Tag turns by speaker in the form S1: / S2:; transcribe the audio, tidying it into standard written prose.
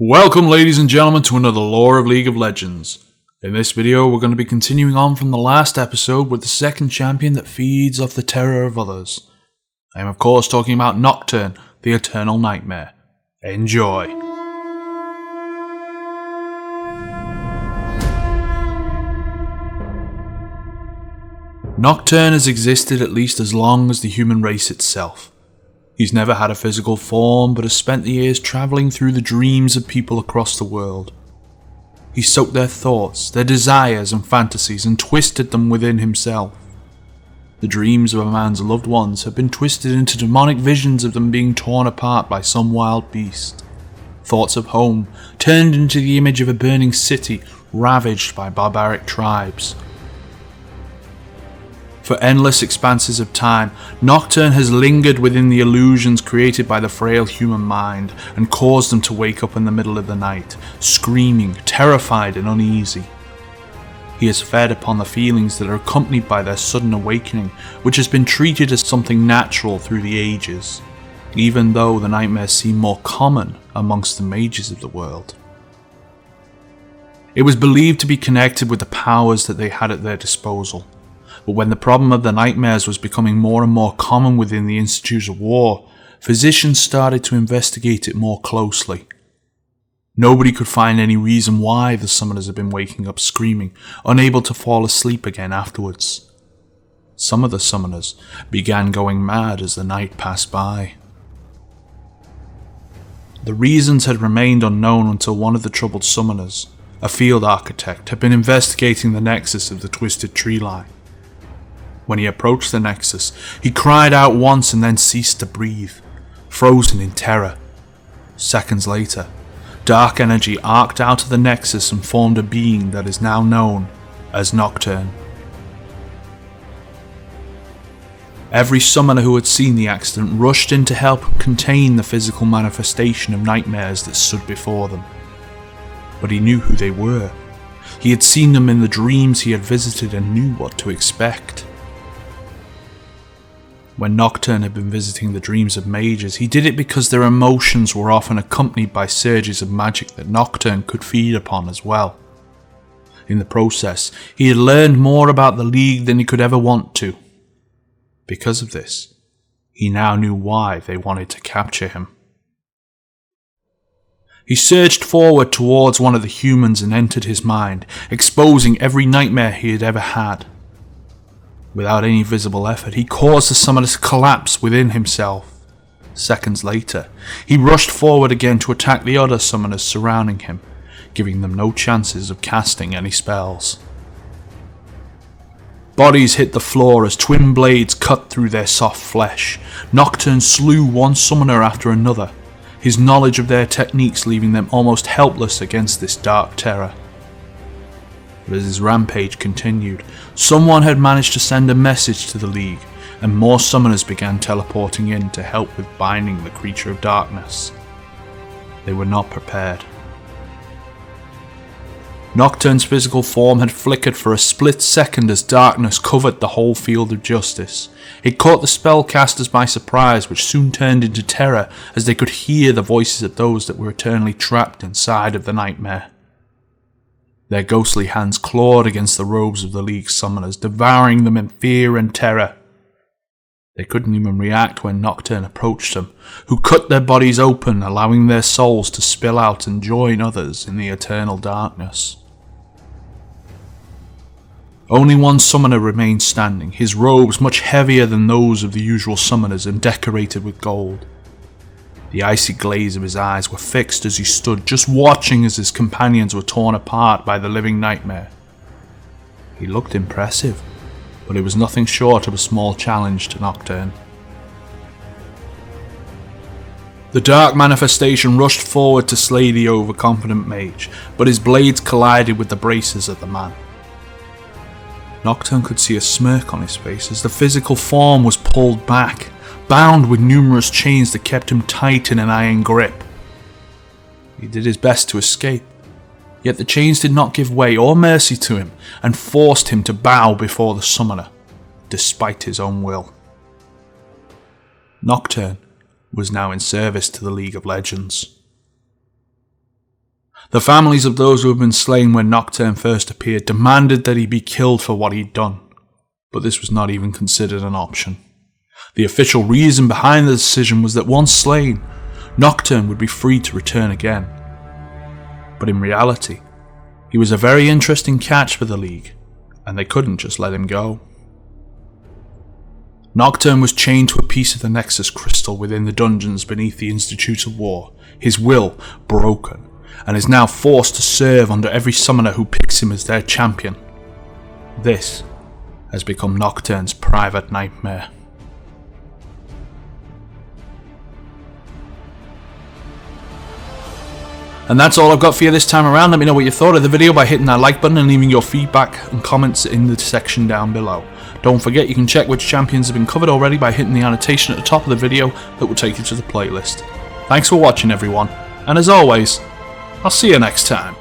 S1: Welcome, ladies and gentlemen, to another Lore of League of Legends. In this video, we're going to be continuing on from the last episode with the second champion that feeds off the terror of others. I am of course talking about Nocturne, the Eternal Nightmare. Enjoy! Nocturne has existed at least as long as the human race itself. He's never had a physical form, but has spent the years travelling through the dreams of people across the world. He soaked their thoughts, their desires and fantasies, and twisted them within himself. The dreams of a man's loved ones have been twisted into demonic visions of them being torn apart by some wild beast. Thoughts of home turned into the image of a burning city ravaged by barbaric tribes. For endless expanses of time, Nocturne has lingered within the illusions created by the frail human mind and caused them to wake up in the middle of the night, screaming, terrified and uneasy. He has fed upon the feelings that are accompanied by their sudden awakening, which has been treated as something natural through the ages, even though the nightmares seem more common amongst the mages of the world. It was believed to be connected with the powers that they had at their disposal. But when the problem of the nightmares was becoming more and more common within the Institutes of War, physicians started to investigate it more closely. Nobody could find any reason why the summoners had been waking up screaming, unable to fall asleep again afterwards. Some of the summoners began going mad as the night passed by. The reasons had remained unknown until one of the troubled summoners, a field architect, had been investigating the nexus of the twisted tree line. When he approached the nexus, he cried out once and then ceased to breathe, frozen in terror. Seconds later, dark energy arced out of the nexus and formed a being that is now known as Nocturne. Every summoner who had seen the accident rushed in to help contain the physical manifestation of nightmares that stood before them. But he knew who they were. He had seen them in the dreams he had visited and knew what to expect. When Nocturne had been visiting the dreams of mages, he did it because their emotions were often accompanied by surges of magic that Nocturne could feed upon as well. In the process, he had learned more about the League than he could ever want to. Because of this, he now knew why they wanted to capture him. He surged forward towards one of the humans and entered his mind, exposing every nightmare he had ever had. Without any visible effort, he caused the summoner to collapse within himself. Seconds later, he rushed forward again to attack the other summoners surrounding him, giving them no chances of casting any spells. Bodies hit the floor as twin blades cut through their soft flesh. Nocturne slew one summoner after another, his knowledge of their techniques leaving them almost helpless against this dark terror. But as his rampage continued, someone had managed to send a message to the League, and more summoners began teleporting in to help with binding the creature of darkness. They were not prepared. Nocturne's physical form had flickered for a split second as darkness covered the whole field of justice. It caught the spellcasters by surprise, which soon turned into terror as they could hear the voices of those that were eternally trapped inside of the nightmare. Their ghostly hands clawed against the robes of the League's summoners, devouring them in fear and terror. They couldn't even react when Nocturne approached them, who cut their bodies open, allowing their souls to spill out and join others in the eternal darkness. Only one summoner remained standing, his robes much heavier than those of the usual summoners and decorated with gold. The icy glaze of his eyes were fixed as he stood, just watching as his companions were torn apart by the living nightmare. He looked impressive, but it was nothing short of a small challenge to Nocturne. The dark manifestation rushed forward to slay the overconfident mage, but his blades collided with the braces of the man. Nocturne could see a smirk on his face as the physical form was pulled back, bound with numerous chains that kept him tight in an iron grip. He did his best to escape, yet the chains did not give way or mercy to him and forced him to bow before the summoner, despite his own will. Nocturne was now in service to the League of Legends. The families of those who had been slain when Nocturne first appeared demanded that he be killed for what he'd done, but this was not even considered an option. The official reason behind the decision was that once slain, Nocturne would be free to return again. But in reality, he was a very interesting catch for the League, and they couldn't just let him go. Nocturne was chained to a piece of the Nexus crystal within the dungeons beneath the Institute of War, his will broken, and is now forced to serve under every summoner who picks him as their champion. This has become Nocturne's private nightmare. And that's all I've got for you this time around. Let me know what you thought of the video by hitting that like button and leaving your feedback and comments in the section down below. Don't forget you can check which champions have been covered already by hitting the annotation at the top of the video that will take you to the playlist. Thanks for watching everyone, and as always, I'll see you next time.